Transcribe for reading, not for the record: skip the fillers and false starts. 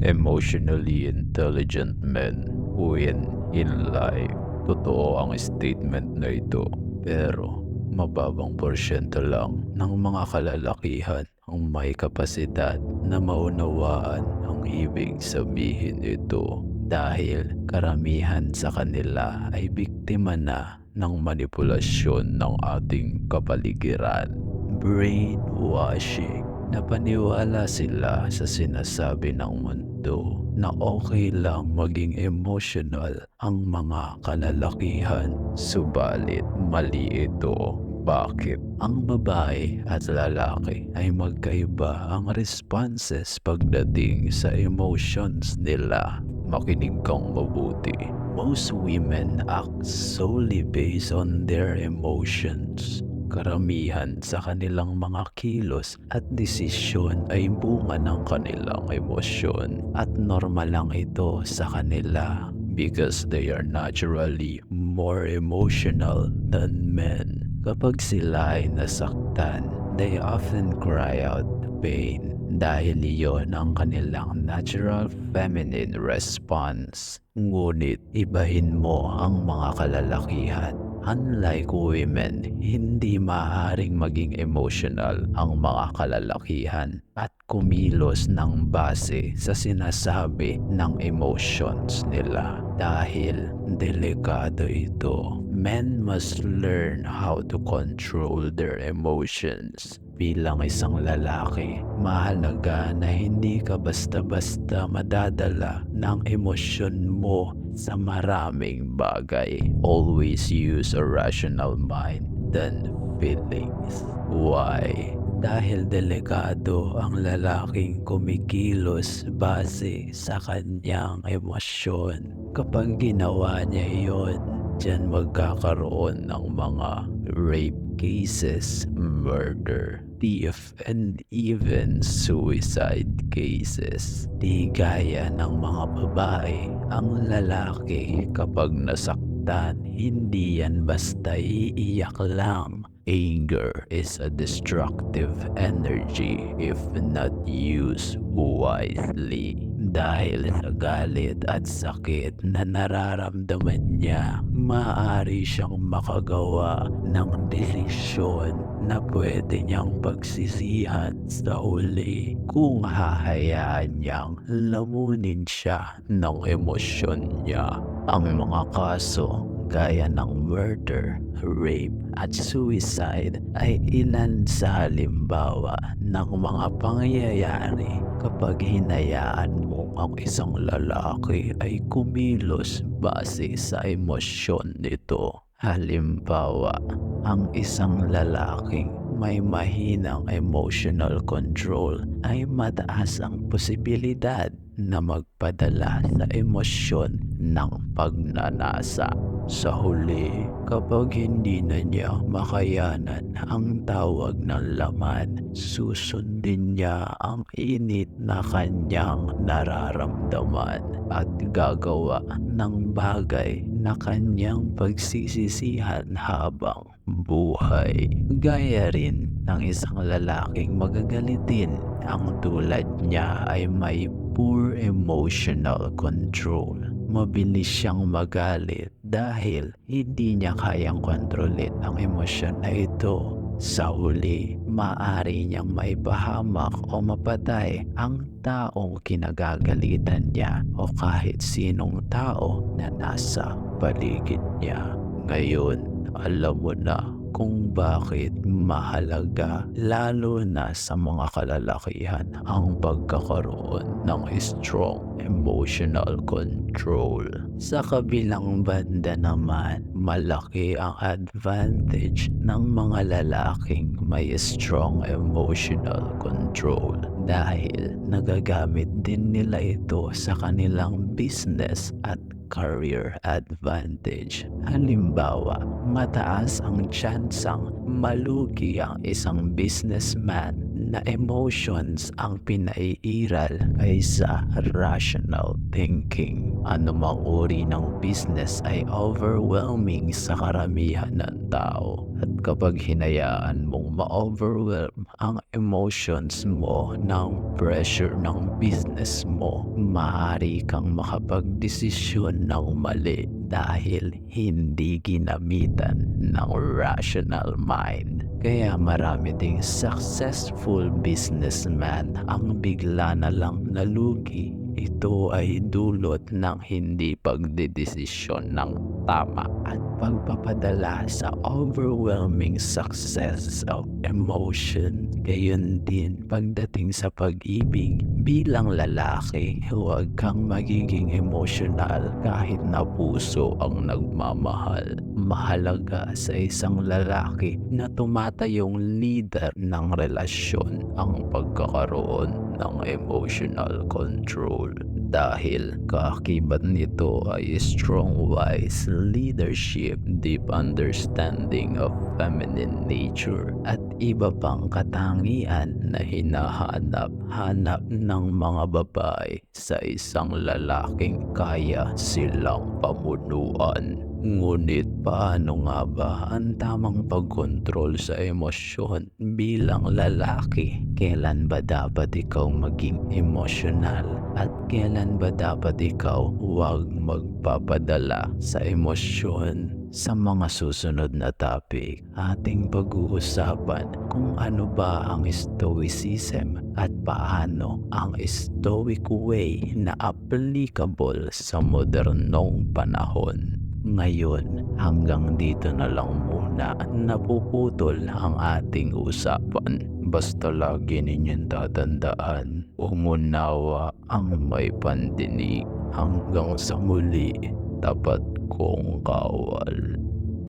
Emotionally intelligent men win in life. Totoo ang statement na ito, pero mababang porsyento lang ng mga kalalakihan ang may kapasidad na maunawaan ang ibig sabihin ito, dahil karamihan sa kanila ay biktima na ng manipulasyon ng ating kapaligiran. Brainwashing. Napaniwala sila sa sinasabi ng mundo na okay lang maging emotional ang mga kalalakihan. Subalit mali ito. Bakit? Ang babae at lalaki ay magkaiba ang responses pagdating sa emotions nila. Makinig kang mabuti. Most women act solely based on their emotions. Karamihan sa kanilang mga kilos at desisyon ay bunga ng kanilang emosyon, at normal lang ito sa kanila because they are naturally more emotional than men. Kapag sila ay nasaktan, they often cry out pain dahil iyon ang kanilang natural feminine response. Ngunit ibahin mo ang mga kalalakihan. Unlike women, hindi maaaring maging emotional ang mga kalalakihan at kumilos ng base sa sinasabi ng emotions nila, dahil delikado ito. Men must learn how to control their emotions. Bilang isang lalaki, mahalaga na hindi ka basta-basta madadala ng emosyon mo sa maraming bagay. Always use a rational mind than feelings. Why? Dahil delikado ang lalaking kumikilos base sa kanyang emosyon. Kapag ginawa niya iyon, diyan magkakaroon ng mga rape cases, murder, thief, and even suicide cases. Di gaya ng mga babae, ang lalaki kapag nasaktan, hindi yan basta iiyak lang. Anger is a destructive energy if not used wisely. Dahil sa galit at sakit na nararamdaman niya, maaari siyang makagawa ng desisyon na pwede niyang pagsisihan sa huli kung hahayaan niyang lamunin siya ng emosyon niya. Ang mga kaso gaya ng murder, rape, at suicide ay ilan sa halimbawa ng mga pangyayari kapag hinayaan mo ang isang lalaki ay kumilos base sa emosyon nito. Halimbawa, ang isang lalaking may mahinang emotional control ay mataas ang posibilidad na magpadala sa emosyon ng pagnanasa. Sa huli, kapag hindi na niya makayanan ang tawag ng laman, susundin niya ang init na kanyang nararamdaman at gagawa ng bagay na kanyang pagsisisihan habang buhay. Gaya rin ng isang lalaking magagalitin, ang tulad niya ay may poor emotional control. Mabilis siyang magalit dahil hindi niya kayang kontrolin ang emosyon na ito. Sa huli, maaari niyang maipahamak o mapatay ang taong kinagagalitan niya o kahit sinong tao na nasa paligid niya. Ngayon, alam mo na kung bakit mahalaga, lalo na sa mga kalalakihan, ang pagkakaroon ng strong emotional control. Sa kabilang banda naman, malaki ang advantage ng mga lalaking may strong emotional control dahil nagagamit din nila ito sa kanilang business at career advantage. Halimbawa, mataas ang tsansang malugi ang isang businessman na emotions ang pinaiiral kaysa rational thinking. Anumang uri ng business ay overwhelming sa karamihan ng tao. At kapag hinayaan mong ma-overwhelm ang emotions mo ng pressure ng business mo, maaari kang makapagdesisyon ng mali dahil hindi ginamitan ng rational mind. Kaya marami ding successful businessman ang bigla na lang nalugi. Ito ay dulot ng hindi pagdedesisyon ng tama at pagpapadala sa overwhelming success of emotion. Gayon din pagdating sa pag-ibig. Bilang lalaki, huwag kang magiging emotional kahit na puso ang nagmamahal. Mahalaga sa isang lalaki na tumatayong leader ng relasyon ang pagkakaroon ng emotional control. Dahil kaakibat nito ay strong wise leadership, deep understanding of feminine nature at iba pang katangian na hinahanap-hanap ng mga babae sa isang lalaking kaya silang pamunuan. Ngunit paano nga ba ang tamang pagkontrol sa emosyon bilang lalaki? Kailan ba dapat ikaw maging emosyonal at kailan ba dapat ikaw huwag magpapadala sa emosyon? Sa mga susunod na topic, ating pag-uusapan kung ano ba ang stoicism at paano ang stoic way na applicable sa modernong panahon. Ngayon, hanggang dito na lang muna napuputol ang ating usapan. Basta lagi ninyong tatandaan, umunawa ang may pandinig. Hanggang sa muli, tapat kong kawal.